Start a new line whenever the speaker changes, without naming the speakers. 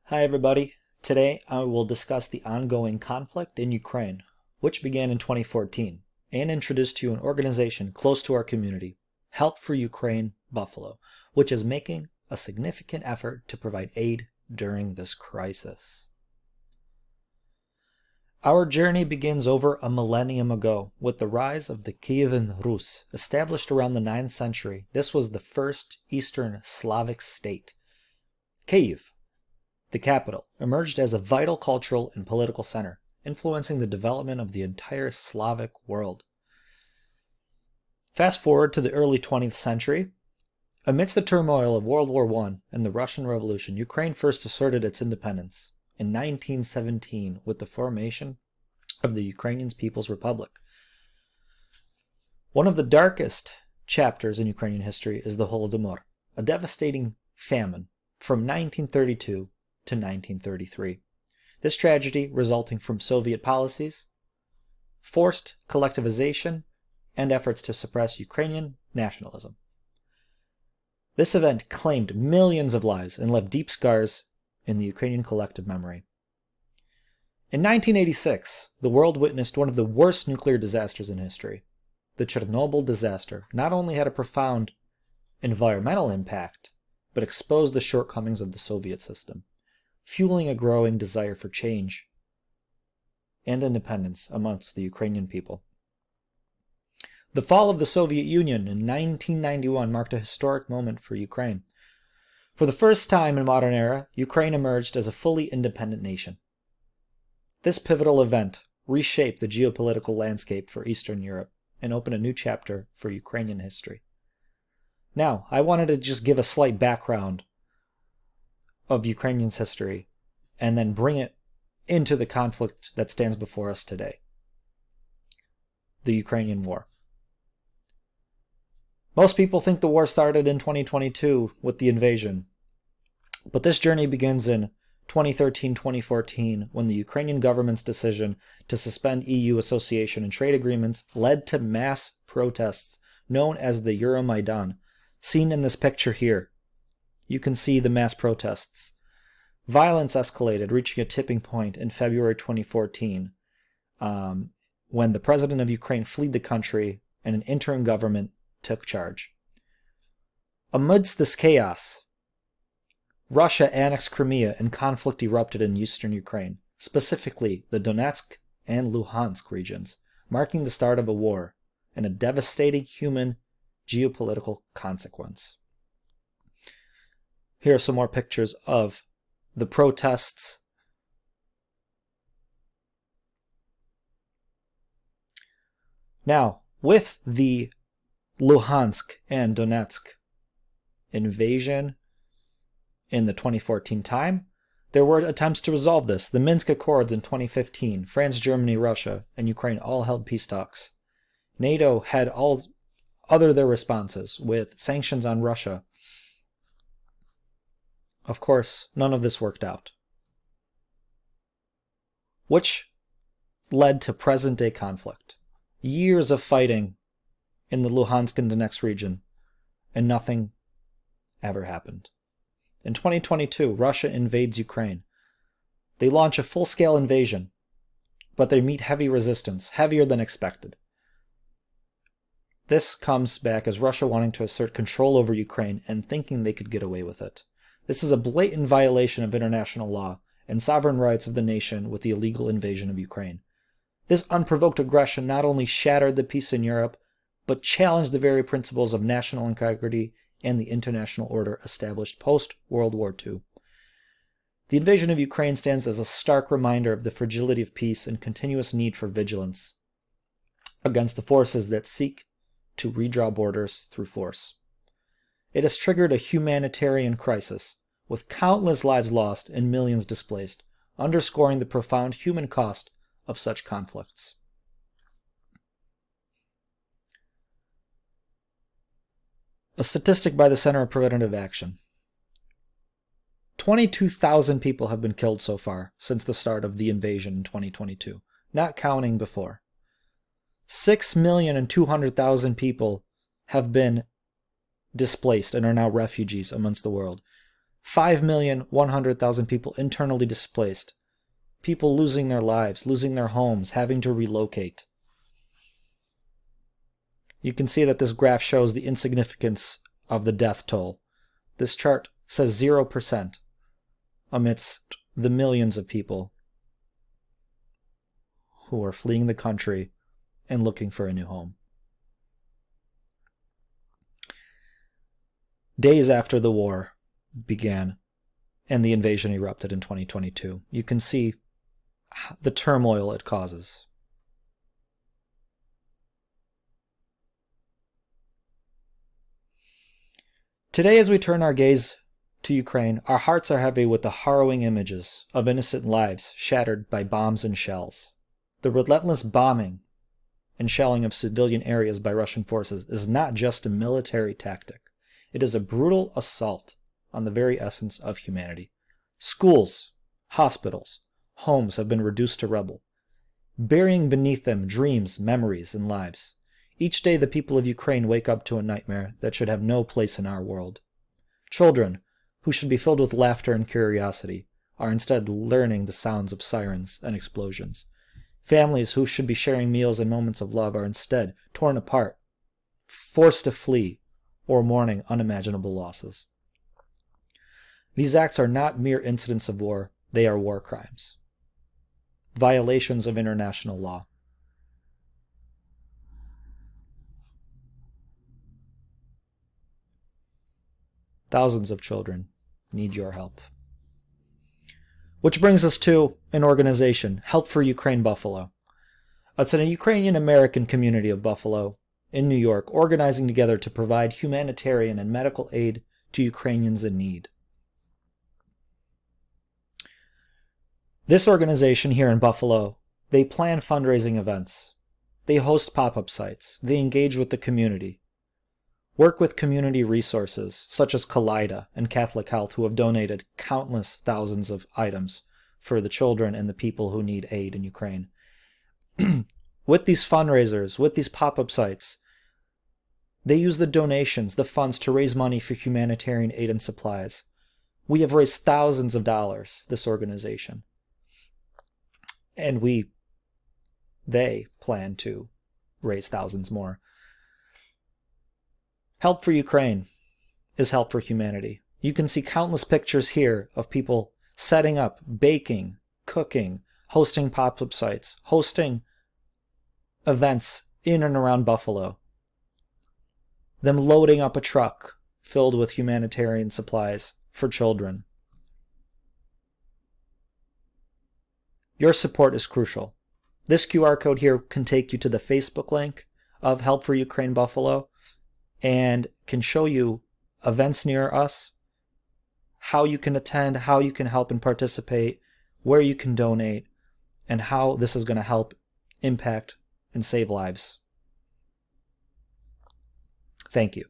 Hi everybody. Today I will discuss the ongoing conflict in Ukraine, which began in 2014, and introduce to you an organization close to our community, Help for Ukraine Buffalo, which is making a significant effort to provide aid during this crisis. Our journey begins over a millennium ago with the rise of the Kievan Rus. Established around the 9th century, this was the first Eastern Slavic state. Kyiv, the capital, emerged as a vital cultural and political center, influencing the development of the entire Slavic world. Fast forward to the early 20th century. Amidst the turmoil of World War I and the Russian Revolution, Ukraine first asserted its independence in 1917 with the formation of the Ukrainian People's Republic. One of the darkest chapters in Ukrainian history is the Holodomor, a devastating famine from 1932 to 1933. This tragedy resulting from Soviet policies, forced collectivization, and efforts to suppress Ukrainian nationalism. This event claimed millions of lives and left deep scars in the Ukrainian collective memory. In 1986, the world witnessed one of the worst nuclear disasters in history. The Chernobyl disaster not only had a profound environmental impact, but exposed the shortcomings of the Soviet system, fueling a growing desire for change and independence amongst the Ukrainian people. The fall of the Soviet Union in 1991 marked a historic moment for Ukraine. For the first time in modern era, Ukraine emerged as a fully independent nation. This pivotal event reshaped the geopolitical landscape for Eastern Europe and opened a new chapter for Ukrainian history. Now, I wanted to just give a slight background of Ukrainians' history and then bring it into the conflict that stands before us today, the Ukrainian War. Most people think the war started in 2022 with the invasion, but this journey begins in 2013-2014 when the Ukrainian government's decision to suspend EU association and trade agreements led to mass protests known as the Euromaidan, seen in this picture here. You can see the mass protests. Violence escalated, reaching a tipping point in February 2014 when the president of Ukraine fled the country and an interim government took charge. Amidst this chaos, Russia annexed Crimea and conflict erupted in eastern Ukraine, specifically the Donetsk and Luhansk regions, marking the start of a war and a devastating human geopolitical consequence. Here are some more pictures of the protests. Now, with the Luhansk and Donetsk invasion in the 2014 time, there were attempts to resolve this. The Minsk Accords in 2015, France, Germany, Russia, and Ukraine all held peace talks. NATO had all other their responses with sanctions on Russia. Of course, none of this worked out, which led to present-day conflict. Years of fighting in the Luhansk and Donetsk region, and nothing ever happened. In 2022, Russia invades Ukraine. They launch a full-scale invasion, but they meet heavy resistance, heavier than expected. This comes back as Russia wanting to assert control over Ukraine and thinking they could get away with it. This is a blatant violation of international law and sovereign rights of the nation with the illegal invasion of Ukraine. This unprovoked aggression not only shattered the peace in Europe, but challenged the very principles of national integrity and the international order established post-World War II. The invasion of Ukraine stands as a stark reminder of the fragility of peace and continuous need for vigilance against the forces that seek to redraw borders through force. It has triggered a humanitarian crisis, with countless lives lost and millions displaced, underscoring the profound human cost of such conflicts. A statistic by the Center of Preventative Action. 22,000 people have been killed so far since the start of the invasion in 2022, not counting before. 6,200,000 people have been displaced and are now refugees amongst the world. 5,100,000 people internally displaced. People losing their lives, losing their homes, having to relocate. You can see that this graph shows the insignificance of the death toll. This chart says 0% amidst the millions of people who are fleeing the country and looking for a new home. Days after the war began and the invasion erupted in 2022, you can see the turmoil it causes. Today, as we turn our gaze to Ukraine, our hearts are heavy with the harrowing images of innocent lives shattered by bombs and shells. The relentless bombing and shelling of civilian areas by Russian forces is not just a military tactic. It is a brutal assault on the very essence of humanity. Schools, hospitals, homes have been reduced to rubble, burying beneath them dreams, memories, and lives. Each day the people of Ukraine wake up to a nightmare that should have no place in our world. Children, who should be filled with laughter and curiosity, are instead learning the sounds of sirens and explosions. Families who should be sharing meals and moments of love are instead torn apart, forced to flee, or mourning unimaginable losses. These acts are not mere incidents of war, they are war crimes. Violations of international law. Thousands of children need your help. Which brings us to an organization, Help for Ukraine Buffalo. It's a Ukrainian-American community of Buffalo in New York, organizing together to provide humanitarian and medical aid to Ukrainians in need. This organization here in Buffalo, they plan fundraising events. They host pop-up sites. They engage with the community. Work with community resources such as Kaleida and Catholic Health, who have donated countless thousands of items for the children and the people who need aid in Ukraine. With these fundraisers, with these pop-up sites, they use the donations, the funds, to raise money for humanitarian aid and supplies. We have raised thousands of dollars, this organization. And they plan to raise thousands more. Help for Ukraine is help for humanity. You can see countless pictures here of people setting up, baking, cooking, hosting pop-up sites, hosting events in and around Buffalo, them loading up a truck filled with humanitarian supplies for children. Your support is crucial. This QR code here can take you to the Facebook link of Help for Ukraine Buffalo and can show you events near us, how you can attend, how you can help and participate, where you can donate, and how this is going to help impact and save lives. Thank you.